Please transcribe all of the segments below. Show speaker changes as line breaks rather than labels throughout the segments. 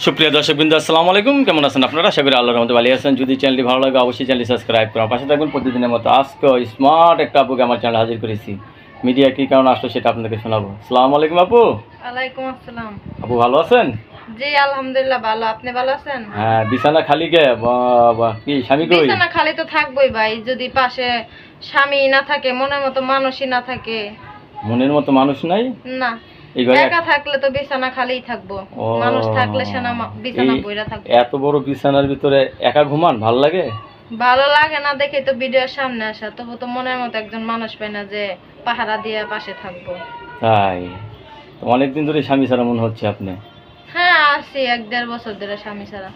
সুপ্রিয় দর্শকবৃন্দ, আসসালামু আলাইকুম। কেমন আছেন আপনারা? আশা করি আল্লাহর রহমতে ভালো আছেন। যদি চ্যানেলটি ভালো লাগে অবশ্যই চ্যানেলটি সাবস্ক্রাইব করুন, পাশে থাকবেন প্রতিদিনের মতো। আজকে স্মার্ট একটা আপুকে আমার চ্যানেলে হাজির করেছি। মিডিয়া কী কারণে আসলো সেটা আপনাদেরকে শোনাবো। আসসালামু আলাইকুম আপু।
ওয়ালাইকুম আসসালাম।
আপু ভালো আছেন?
জি আলহামদুলিল্লাহ ভালো। আপনি ভালো আছেন?
হ্যাঁ, বিছানা খালি কে? বাবা, কি স্বামী কই?
বিছানা খালি তো থাকবোই ভাই, যদি পাশে স্বামী না থাকে, মনের মতো মানুষই না থাকে।
মনের মতো মানুষ নাই?
না,
এই ঘরে
একা থাকলে তো বিছানা খালিই থাকবো, মানুষ থাকলে বিছানা বইরা থাকবো।
এত বড় বিছানার ভিতরে একা ঘুমান ভাল লাগে?
ভালো লাগে না দেখে তো ভিডিওর সামনে আসা, তবু তো মনের মতো একজন মানুষ পাই না যে পাহারা দিয়ে পাশে থাকবো।
তাই তো অনেকদিন ধরে স্বামী ছাড়া মনে হচ্ছে আপনি।
হ্যাঁ আছি 1-1.5 বছর ধরে স্বামী ছাড়া।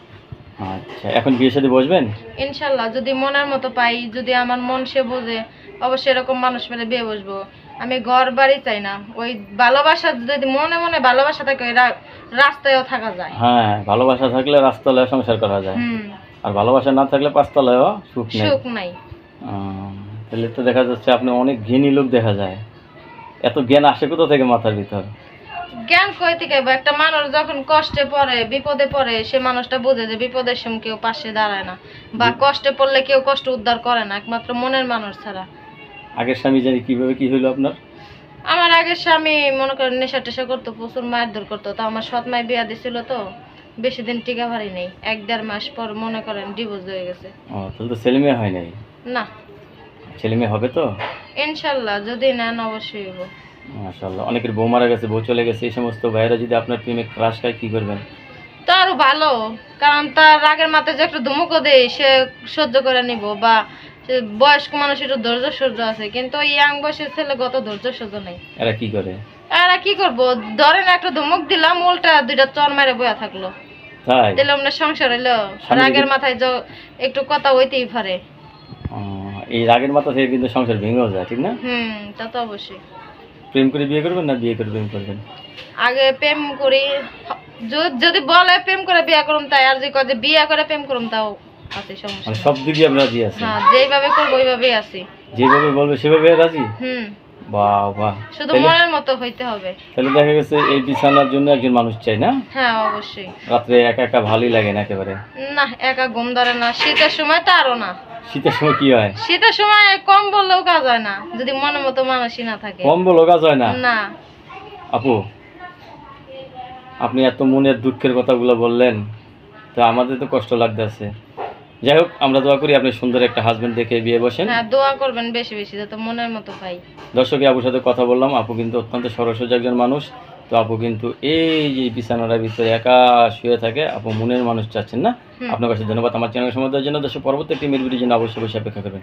আচ্ছা, এখন বিয়ের সাথে বসবেন?
ইনশাল্লাহ যদি মনের মতো পাই, যদি আমার মন সে বোঝে, অবশ্যই এরকম মানুষ পেলে বিয়ে বসবো। আমি ঘর বাড়ি চাই না, ওই ভালোবাসা যদি মনে মনে ভালোবাসা থাকে ওই রাস্তায়ও থাকা যায়।
হ্যাঁ, ভালোবাসা থাকলে রাস্তায় সংসার করা যায়, আর ভালোবাসা না থাকলে পাঁচতলায়ও সুখ নাই। তাহলে তো দেখা যাচ্ছে আপনি অনেক জ্ঞানী লোক দেখা যায়। এত জ্ঞান আসে কোথা থেকে মাথার ভিতর?
জ্ঞান কই থেকে? একটা মানুষ যখন কষ্টে পড়ে, বিপদে পড়ে, সে মানুষটা বোঝে যে বিপদের সময় কেউ পাশে দাঁড়ায় না, বা কষ্টে পড়লে কেউ কষ্ট উদ্ধার করে না, একমাত্র মনের মানুষ ছাড়া।
আগের স্বামী জানি কিভাবে কি হইলো আপনার?
আমার আগের স্বামী মনে করেন নেশা টেশা করতো, প্রচুর মারধর করতো। তো আমার সৎ মাই বিয়া দিছিল, তো বেশি দিন টিকা ভারি নেই, 1-1.5 মাস পর মনে করেন ডিভোর্স হয়ে গেছে।
ও, তাহলে তো ছেলে মেয়ে হয় নাই?
না,
ছেলে মেয়ে হবে তো
ইনশাল্লাহ যদি নেন অবশ্যই হইব।
মাশাআল্লাহ। অনেকের বউ মারা গেছে, বউ চলে গেছে, এই সমস্ত ভাইয়েরা যদি আপনার প্রেমে ক্রাশ খায় কি করবেন?
তো আরো ভালো, কারণ তার রাগের মাথায় যে একটা ধুমুকও দেয় সে সহ্য করে নিব, বা বয়স্ক মানুষ একটু ধৈর্য সহ্য আছে, কিন্তু ইয়াং বয়সের ছেলে গত ধৈর্য সহ্য নেই।
এরা কি করে?
এরা কি করবো, ধরেন একটা ধুমুক দিলাম, উল্টা 2টা চর মেরে বয়া থাকলো,
তাই
দিলে আমরা সংসার হইলো। রাগের মাথায় একটু কথা হইতেই পারে।
এই রাগের মাথা থেকে কিন্তু সংসার ভেঙেও যায়, ঠিক না?
তা তো অবশ্যই।
প্রেম করে বিয়ে করবেন না বিয়ে করে প্রেম করবেন?
আগে প্রেম করি, যদি বলে প্রেম করে বিয়ে করুম তাই, আর যদি কয় যে বিয়ে করে প্রেম করুম তাও আছে, সমস্যা
সব দিকে আমরা রাজি আছি।
হ্যাঁ, যেভাবে করবো ওইভাবেই আছি।
যেভাবে বলবে সেভাবে রাজি? বাহ বাহ,
শুধু মনের মতো হইতে হবে।
তাহলে দেখা গেছে এই বিছানার জন্য একজন মানুষ চাই না?
হ্যাঁ অবশ্যই।
রাত্রে একা একা ভালোই লাগে না একেবারে?
না, একা ঘুম ধরে না, শীতের সময় তো আরো না।
শীতের সময় কি হয়?
শীতের সময় কম্বলও কাজ হয় না, যদি মনের মতো মানুষই না থাকে।
কম্বলও কাজ হয় না?
না।
আপু, আপনি এত মনের দুঃখের কথাগুলো বললেন, তো আমাদের তো কষ্ট লাগতেছে। যাই হোক, আমরা দোয়া করি আপনি সুন্দর একটা হাজবেন্ড দেখে বিয়ে বসেন।
হ্যাঁ, দোয়া করবেন বেশি বেশি, যাতে মনের মতো পাই।
দর্শক, আপুর সাথে কথা বললাম, আপু কিন্তু অত্যন্ত সরল-সোজা একজন মানুষ। তো আপু কিন্তু এই যে বিছানার ভিতরে একা শুয়ে থাকে, আপু মনের মানুষ চাচ্ছেন না। আপনার কাছে ধন্যবাদ আমার চ্যানেল সময় দেওয়ার জন্য। দর্শক, পরবর্তী একটি মেয়ের ভিডিওর জন্য অবশ্যই অপেক্ষা করবেন।